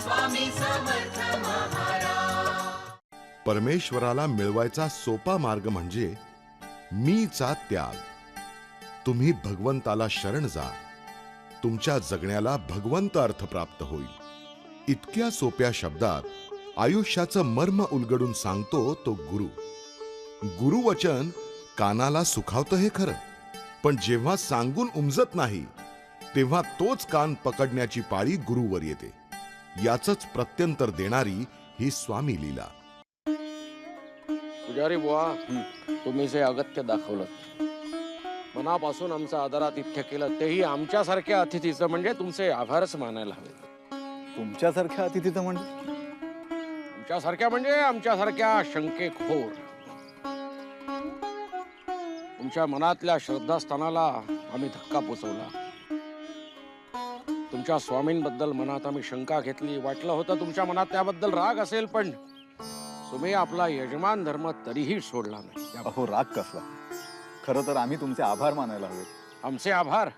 स्वामी समर्थ महाराज। परमेश्वराला मिळवायचा सोपा मार्ग म्हणजे मीचा त्याग। तुम्ही भगवंताला शरण जा, तुमच्या जगण्याला भगवंत अर्थ प्राप्त होईल। इतक्या सोप्या शब्दात आयुष्याचं मर्म उलगडून सांगतो तो गुरु। गुरुवचन कानाला सुखावतं हे खरं, पण जेव्हा सांगून उमजत नाही तेव्हा तोच कान पकडण्याची पाळी गुरुवर येते। याचंच प्रत्यंतर देणारी ही स्वामी लीला। पुजारी बुवा, तुम्ही जे अगत्य दाखवलं, मनापासून आमचं आदरातिथ्य केलं, तेही आमच्यासारख्या अतिथीचं म्हणजे तुमचे आभारच मानायला हवे। तुमच्यासारख्या अतिथीचं म्हणजे? आमच्यासारख्या शंकेखोर, तुमच्या मनातल्या श्रद्धास्थानाला आम्ही धक्का पोचवला। तुमच्या स्वामींबद्दल मनात आम्ही शंका घेतली, वाटलं होतं तुमच्या मनात त्याबद्दल राग असेल, पण तुम्ही आपला यजमान धर्म तरीही सोडला नाही। अहो, राग कसला? खरं तर आम्ही तुमचे आभार मानायला हवेत। आमचे आभार?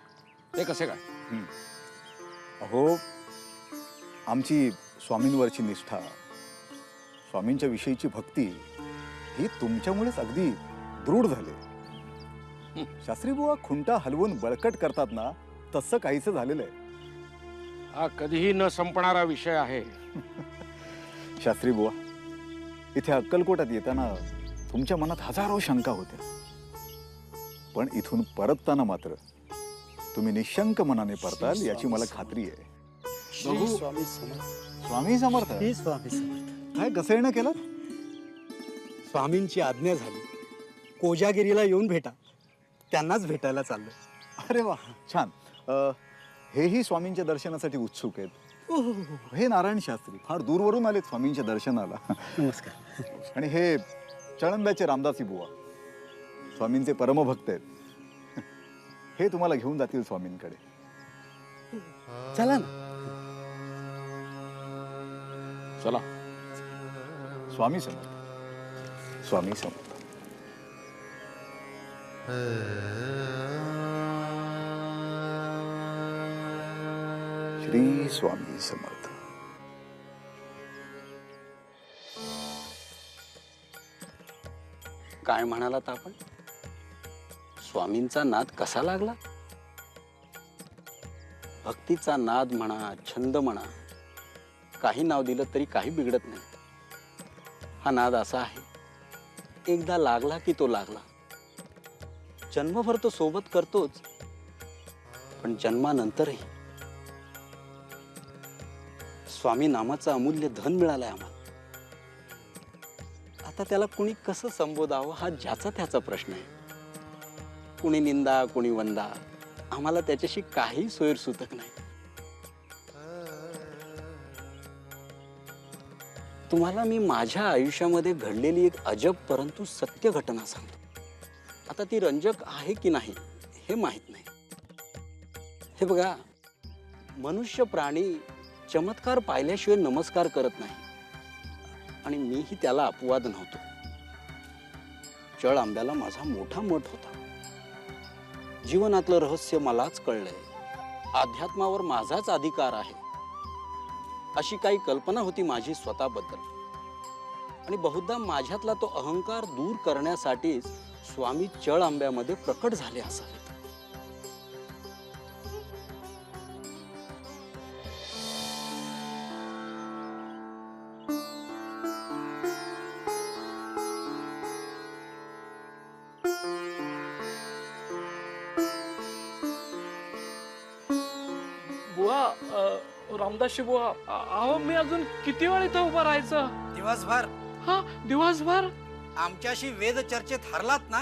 ते कसे काय? अहो, आमची स्वामींवरची निष्ठा, स्वामींच्या विषयीची भक्ती ही तुमच्यामुळेच अगदी दृढ झाली। शास्त्री बुवा खुंटा हलवून बळकट करतात ना, तसं काहीच झालेलं आहे। हा कधीही न संपणारा विषय आहे। शास्त्री बुवा, इथे अक्कलकोटात येताना तुमच्या मनात हजारो शंका होत्या, पण इथून परतताना मात्र तुम्ही निशंक मनाने परताल याची मला खात्री आहे। स्वामी समर्थ। स्वामी समर्थ? ही स्वामी समर्थ। काय घसळणं केलं? स्वामींची आज्ञा झाली, कोजागिरीला येऊन भेटा, त्यांनाच भेटायला चाललो। अरे वा, छान। हेही स्वामींच्या दर्शनासाठी उत्सुक आहेत। हे नारायण शास्त्री फार दूरवरून आलेत स्वामींच्या दर्शनाला। नमस्कार। आणि हे चळंब्याचे रामदासी बुवा स्वामींचे परमभक्त आहेत। हे तुम्हाला घेऊन जातील स्वामींकडे। चला ना। चला। स्वामी समर्थ। स्वामी समर्थ। श्री स्वामी समर्थ। काय म्हणालात आपण? स्वामींचा नाद कसा लागला? भक्तीचा नाद म्हणा, छंद म्हणा, काही नाव दिलं तरी काही बिघडत नाही। हा नाद असा आहे, एकदा लागला की तो लागला। जन्मभर तो सोबत करतोच, पण जन्मानंतरही स्वामी नामाचं अमूल्य धन मिळालंय आम्हाला। आता त्याला कुणी कसं संबोधावं हा ज्याचा त्याचा प्रश्न आहे। कुणी निंदा, कुणी वंदा, आम्हाला त्याच्याशी काही सोयरसूतक नाही। तुम्हाला मी माझ्या आयुष्यामध्ये घडलेली एक अजब परंतु सत्य घटना सांगतो। आता ती रंजक आहे की नाही हे माहित नाही। हे बघा, मनुष्य प्राणी चमत्कार पाहिल्याशिवाय नमस्कार करत नाही, आणि मीही त्याला अपवाद नव्हतो। चळ आंब्याला माझा मोठा मठ होता। जीवनातलं रहस्य मलाच कळलंय। अध्यात्मावर माझाच अधिकार आहे अशी काही कल्पना होती माझी स्वतःबद्दल, आणि बहुधा माझ्यातला तो अहंकार दूर करण्यासाठीच स्वामी चळ आंब्यामध्ये प्रकट झाले असावेत। बुवा, रामदासजी बुवा, अहो मी अजून किती वेळ इथं उभं राहायचं? दिवसभर। हा, दिवसभर? आमच्याशी वेद चर्चेत हरलात ना,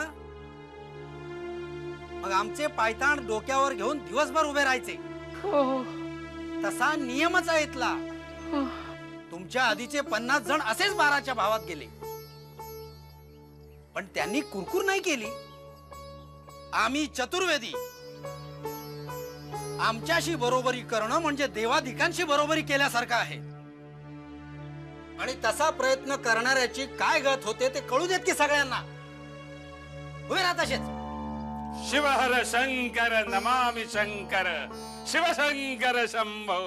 मग आमचे पायताण डोक्यावर घेऊन दिवसभर उभे राहायचे। हो। तसा नियमच आहे इथला। तुमच्या आधीचे 50 जण असेच 12च्या भावात गेले, पण त्यांनी कुरकुर नाही केली। आम्ही चतुर्वेदी, आमच्याशी बरोबरी करणं म्हणजे देवाधिकांशी बरोबरी केल्यासारखं आहे। आणि तसा प्रयत्न करणाऱ्याची काय गत होते ते कळू देत की सगळ्यांना। उभे राहा तसेच। शिवहर शंकर नमामि शंकर, शिवशंकर शंभो।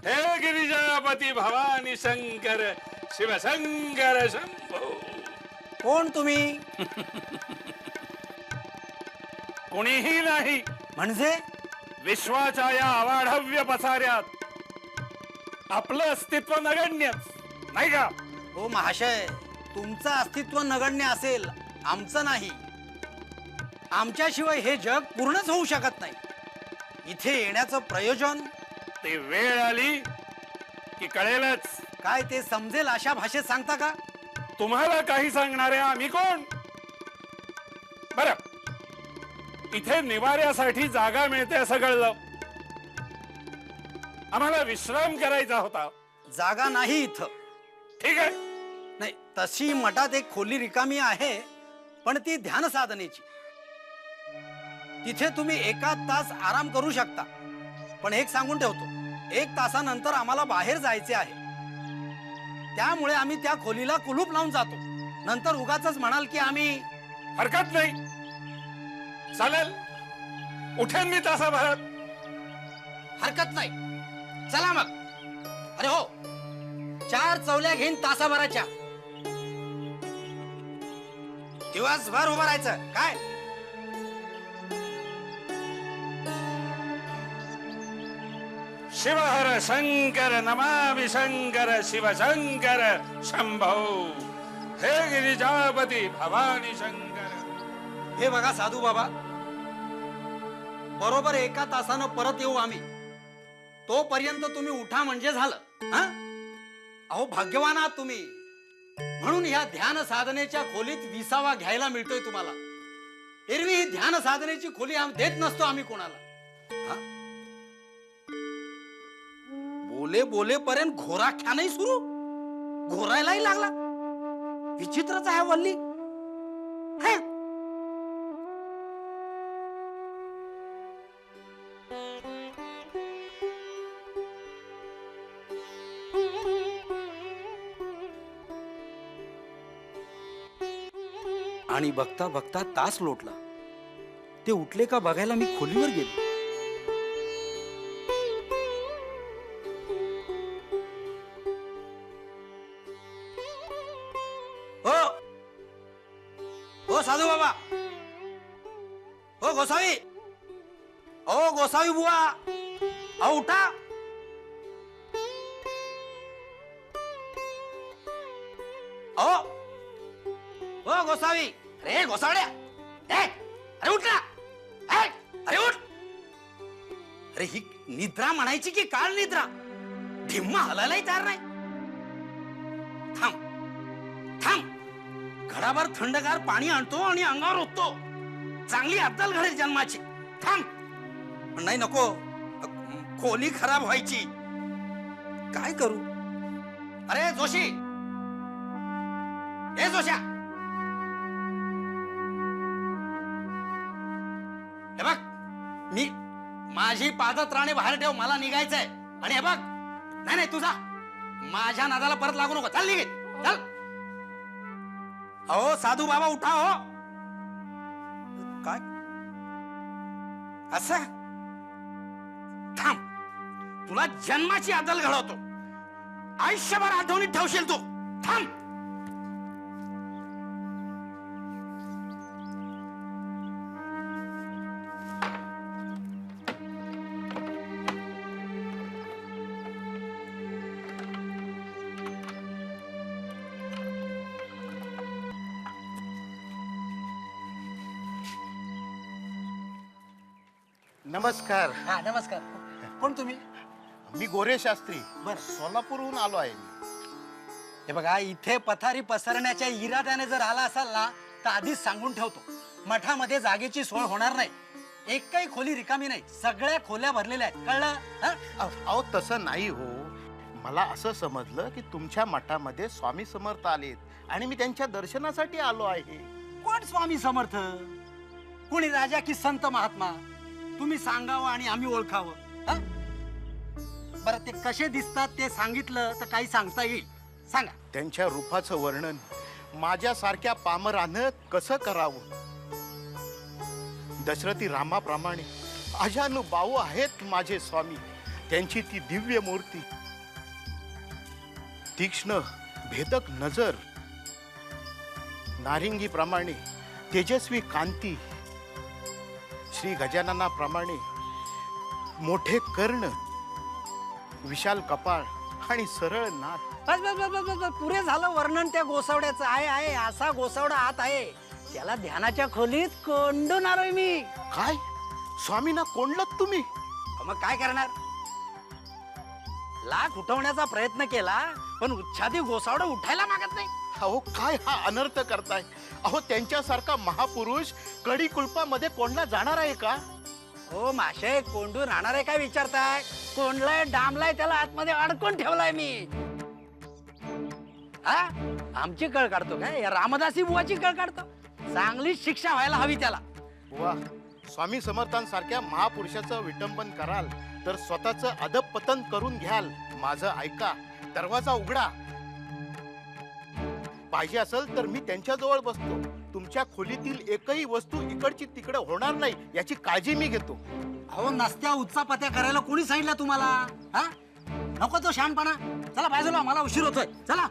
हे गिरिजापती भवानी शंकर शिवशंकर शंभो. कोण तुम्ही? कुणीही नाही, म्हणजे विश्वाच्या या अवाढव्य पसाऱ्यात आपलं अस्तित्व नगण्यच नाही का? हो महाशय, तुमचं अस्तित्व नगण्य असेल, आमचं नाही. आमच्याशिवाय हे जग पूर्णच होऊ शकत नाही. इथे येण्याचं प्रयोजन ती वेळ आली की कळेलच. काय ते समजेल अशा भाषेत सांगता का? तुम्हाला काही सांगणारे आम्ही कोण? बर, इथे निवाऱ्यासाठी जागा मिळते असं कळलं. आम्हाला विश्राम करायचा होता. जागा नाही इथं. ठीक आहे, नाही, तशी मठात एक खोली रिकामी आहे, पण ती ध्यान साधनेची. तिथे तुम्ही 1 तास आराम करू शकता. पण एक सांगून ठेवतो, 1 तासानंतर आम्हाला बाहेर जायचे आहे. त्यामुळे आम्ही त्या खोलीला कुलूप लावून जातो. नंतर उगाचच म्हणाल की आम्ही. हरकत नाही, चालेल. उठेन मी तासाभरात. हरकत नाही, चला मग. अरे हो, 4 चवल्या घेईन तासाभराच्या. दिवसभर उभं राहायचं काय? शिवहर शंकर नमामि शंकर शिवशंकर शंभो. हे गिरिजापती भवानी शंकर. हे बघा साधू बाबा, बरोबर 1 तासानं परत येऊ आम्ही. तोपर्यंत तुम्ही उठा म्हणजे झालं. हा? अहो भाग्यवान आहात तुम्ही. म्हणून ह्या ध्यान साधनेच्या खोलीत 20वा घ्यायला मिळतोय तुम्हाला. एरवी ही ध्यान साधनेची खोली देत नसतो आम्ही कोणाला. हा? बोले बोले पर्यंत घोराख्यानही सुरू. घोरायलाही लागला. विचित्रच आहे वल्ली. हा? आणि बघता बघता तास लोटला. ते उठले का बघायला मी खोलीवर गेलो. हो हो साधू बाबा, हो गोसावी, ओ गोसावी बुवा, अहो उठा. ओ हो गोसावी. अरे गोसावड्या, अरे उठ ना. अरे उठ. अरे ही निद्रा म्हणायची की काळ निद्रा? ढिम्मा हलायलाही तयार नाही. थांब थांब, घडाभर थंडगार पाणी आणतो आणि अंगावर ओततो. चांगली अद्दल घडेल जन्माची. थांब. नाही नको, खोली खराब व्हायची. काय करू? अरे जोशी, ए जोशा, हे बघ, मी माझी पादत्राणे बाहेर ठेव, मला निघायचंय. आणि हे बघ, नाही नाही तुझा, माझ्या नादाला परत लागू नको. चल निघे, चल. अहो साधू बाबा उठा हो. काय असं? थांब, तुला जन्माची अदल घडवतो. आयुष्यभर आठवणीत ठेवशील तू. थांब. नमस्कार. हा नमस्कार. कोण तुम्ही? मी गोरे शास्त्री. बर. सोलापूरहून आलो आहे मी. हे बघा, इथे पथारी पसरण्याच्या इराद्याने जर आला असाल ना, तर आधीच सांगून ठेवतो, मठामध्ये जागेची सोय होणार नाही. एकही खोली रिकामी नाही. सगळ्या खोल्या भरलेल्या आहेत. कळलं? हा? अहो तसं नाही हो. मला असं समजलं की तुमच्या मठामध्ये स्वामी समर्थ आलेत आणि मी त्यांच्या दर्शनासाठी आलो आहे. कोण स्वामी समर्थ? कोणी राजा की संत महात्मा? तुम्ही सांगावं आणि आम्ही ओळखावं. हा? बरं, ते कसे दिसतात ते सांगितलं तर काही सांगता येईल. सांगा. त्यांच्या रूपाचं वर्णन माझ्यासारख्या पामरानं कसं करावं? दशरथी रामाप्रमाणे अजानुबाहू आहेत माझे स्वामी. त्यांची ती दिव्य मूर्ती, तीक्ष्ण भेदक नजर, नारिंगीप्रमाणे तेजस्वी कांती, श्री गजाननाप्रमाणे मोठे कर्ण, विशाल कपाळ आणि सरळ नाक. बस बस बस बस बस पुरे झालं वर्णन त्या गोसावड्याचं. आहे असा गोसावडा आत आहे, त्याला ध्यानाच्या खोलीत कोंडून आलोय मी. काय स्वामींना कोंडलत तुम्ही? मग काय करणार? लाख उठवण्याचा प्रयत्न केला पण उच्छादी गोसावडा उठायला मागत नाही. अहो काय हा अनर्थ करताय? अहो त्यांच्यासारखा महापुरुष कडी कुलपामध्ये कोंडला जाणार आहे का? हो माशे, कोंडून राहणार आहे काय विचारताय? कोंडलाय, डांबलाय, त्याला आतमध्ये अडकून ठेवलाय मी. हा आमची कळ काढतो काय? या रामदासी बुवाची कळ काढतो? चांगली शिक्षा व्हायला हवी त्याला. वा, स्वामी समर्थांसारख्या महापुरुषाचं विटंबन कराल तर स्वतःचं अधपतन करून घ्याल. माझं ऐका, दरवाजा उघडा. पाहिजे असेल तर मी त्यांच्याजवळ बसतो. तुमच्या खोलीतील एकही वस्तू इकडची तिकडे होणार नाही याची काळजी मी घेतो. अहो नसत्या उत्सापत्या करायला कोणी सांगितलं तुम्हाला? हा नको तो शहाणपणा. चला बाजूला, मला उशीर होतोय. चला.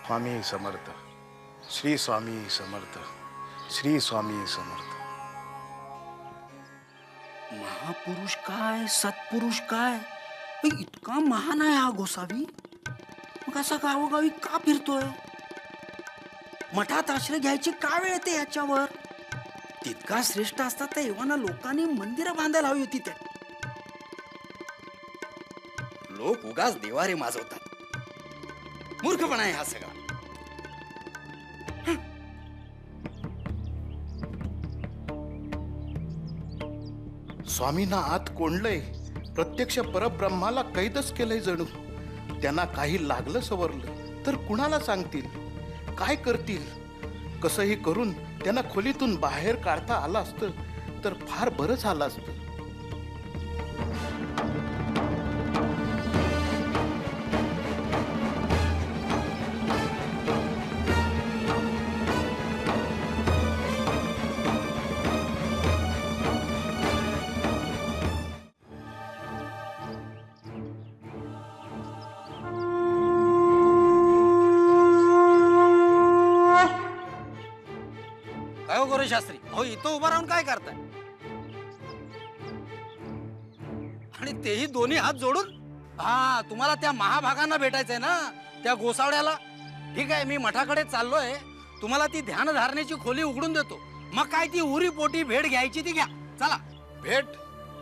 स्वामी समर्थ, श्री स्वामी समर्थ, श्री स्वामी समर्थ. महापुरुष काय, सत्पुरुष काय, इतका महान आहे हा गोसावी. मग असा गावोगावी का फिरतोय? मठात आश्रय घ्यायची का वेळ येते याच्यावर? तितका श्रेष्ठ असता तर एव्हाना लोकांनी मंदिरं बांधायला हवी होती. त्या लोक उगाच देवारे माजवतात. मूर्खपणा आहे हा सगळा. स्वामींना आत कोंडलंय, प्रत्यक्ष परब्रह्माला कैदच केलंय जणू. त्यांना काही लागलं सवरलं तर कुणाला सांगतील, काय करतील? कसंही करून त्यांना खोलीतून बाहेर काढता आलं असतं तर फार बरं झालं असतं. काय हो गोरे शास्त्री, अहो इथं उभा राहून काय करताय? आणि तेही दोन्ही हात जोडून? हा, तुम्हाला त्या महाभागांना भेटायचंय ना, त्या गोसावड्याला. ठीक आहे, मी मठाकडे चाललोय. तुम्हाला ती ध्यान धारणेची खोली उघडून देतो. मग काय ती उरी पोटी भेट घ्यायची ती घ्या. चला. भेट?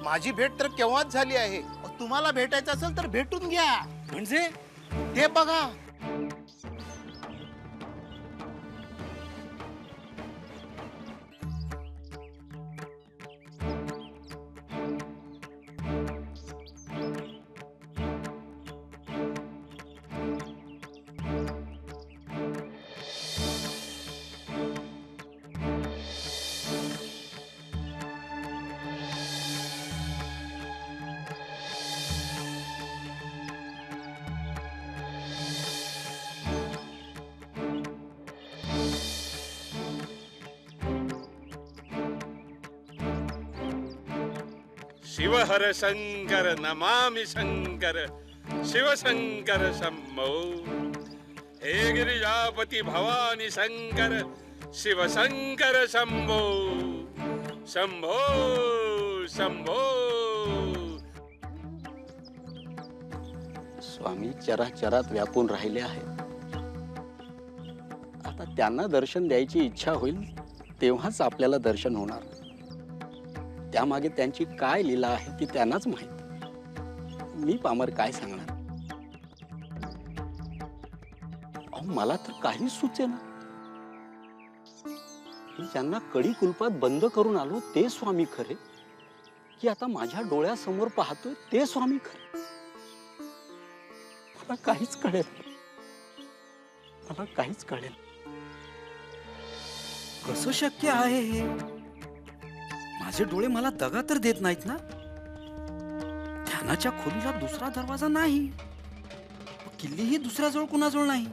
माझी भेट तर केव्हाच झाली आहे. तुम्हाला भेटायचं असेल तर भेटून घ्या. म्हणजे ते बघा. शिवहर शंकर नमामि शंकर, शिवशंकर शंभो. हे गिरिजापती भवानी शंकर, शिवशंकर शंभो. शंभो शंभो. स्वामी चराचरात व्यापून राहिले आहेत. आता त्यांना दर्शन द्यायची इच्छा होईल तेव्हाच आपल्याला दर्शन होणार. त्यामागे त्यांची काय लीला आहे ती त्यांनाच माहित. मी पामर काय सांगणार? अहो मला तर काही सुचेना. मी ज्यांना कडी कुलपात बंद करून आलो ते स्वामी खरे, की आता माझ्या डोळ्यासमोर पाहतोय ते स्वामी खरे? मला काहीच कळेल. मला काहीच कळेल. कसं शक्य आहे हे? माझे डोळे मला दगा तर देत नाहीत ना? ध्यानाच्या खोलीला दुसरा दरवाजा नाही, किल्लीही दुसऱ्याजवळ कुणाजवळ नाही.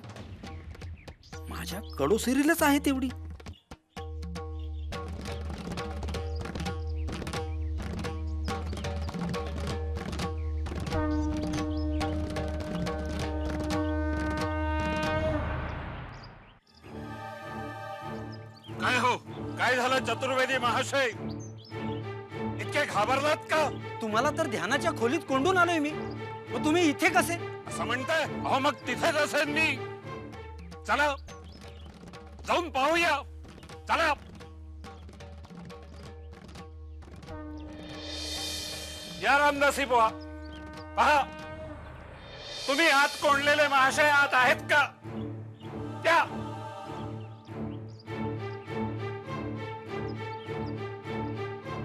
माझ्या कडोसिरीलाच आहे तेवढी. काय झालं चतुर्वेदी महाशय? इतके घाबरलात का? तुम्हाला तर ध्यानाच्या खोलीत कोंडून आलोय मी, मग तुम्ही इथे कसे? असं म्हणताय? अहो मग तिथेच असेल मी. चला जाऊन पाहूया. चला. या रामदासी बुवा, पहा तुम्ही आत कोंडलेले महाशय आत आहेत का? त्या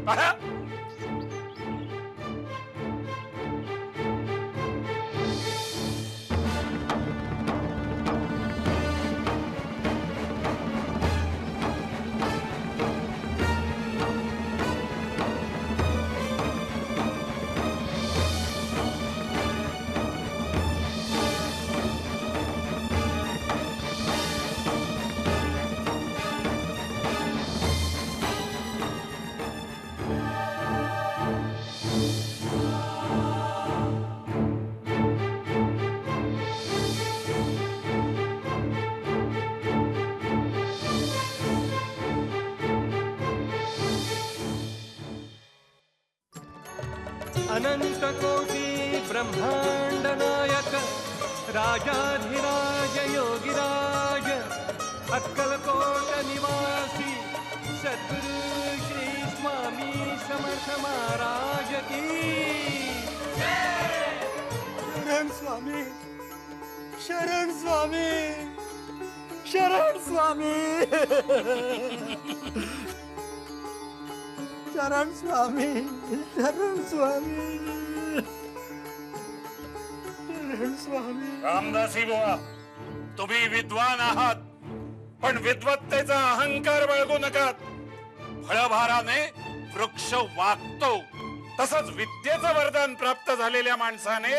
पहा. अनंत कोटी ब्रह्मांड नायक राजाधिराज योगिराज अक्कलकोट निवासी सद्गुरु श्री स्वामी समर्थ महाराज की शरण स्वामी, शरण स्वामी, शरण स्वामी, शरण स्वामी, शरण स्वामी, शरण स्वामी. रामदासी बुवा, तुम्ही विद्वान आहात, पण विद्वत्तेचा अहंकार बाळगू नका. फळभाराने वृक्ष वागतो, तसंच विद्येचं वरदान प्राप्त झालेल्या माणसाने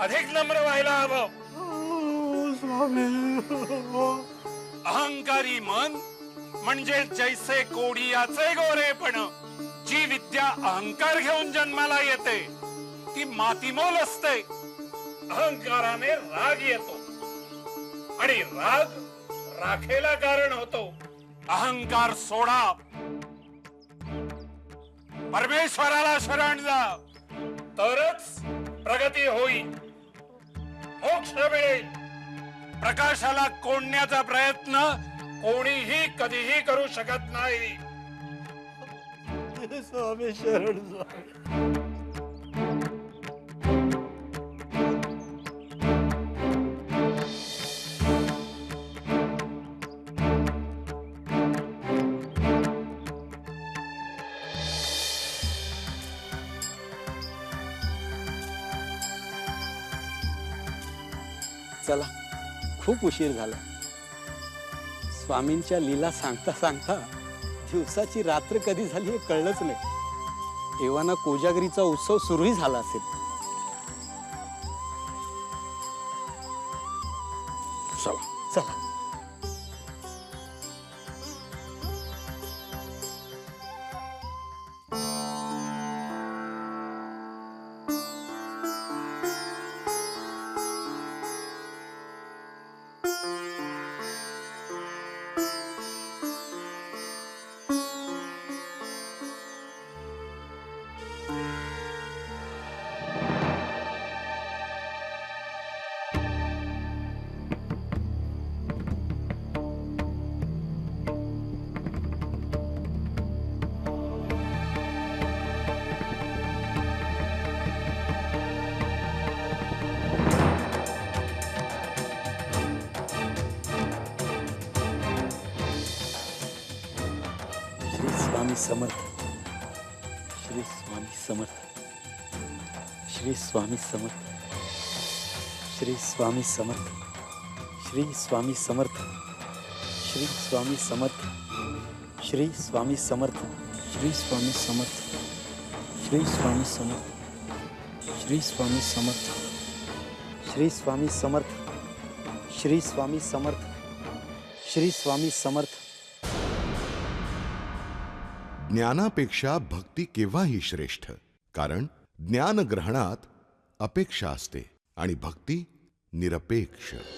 अधिक नम्र व्हायला हवं. अहंकारी मन म्हणजे जैसे कोडियाचे गोरेपण. जी विद्या अहंकार घेऊन जन्माला येते ती मातीमोल असते. अहंकाराने राग येतो आणि राग राखेला कारण होतो. अहंकार सोडा, परमेश्वराला शरण जा, तरच प्रगती होईल, मोक्ष मिळेल. प्रकाशाला कोंडण्याचा प्रयत्न कोणीही कधीही करू शकत नाही. स्वामी शरण स्वामी. चला, खूप उशीर झाला. स्वामींच्या लीला सांगता सांगता दिवसाची रात्र कधी झाली हे कळलंच नाही. एव्हाना कोजागरीचा उत्सव सुरूही झाला असेल. चला चला. स्वामी समर्थ, श्री स्वामी समर्थ, श्री स्वामी समर्थ, श्री स्वामी समर्थ, श्री स्वामी समर्थ, श्री स्वामी समर्थ, श्री स्वामी समर्थ, श्री स्वामी समर्थ, श्री स्वामी समर्थ, श्री स्वामी समर्थ, श्री स्वामी समर्थ, श्री स्वामी समर्थ, श्री स्वामी समर्थ. ज्ञानापेक्षा भक्ती केव्हाही श्रेष्ठ, कारण ज्ञान ग्रहणात अपेक्षा असते आणि भक्ती निरपेक्ष.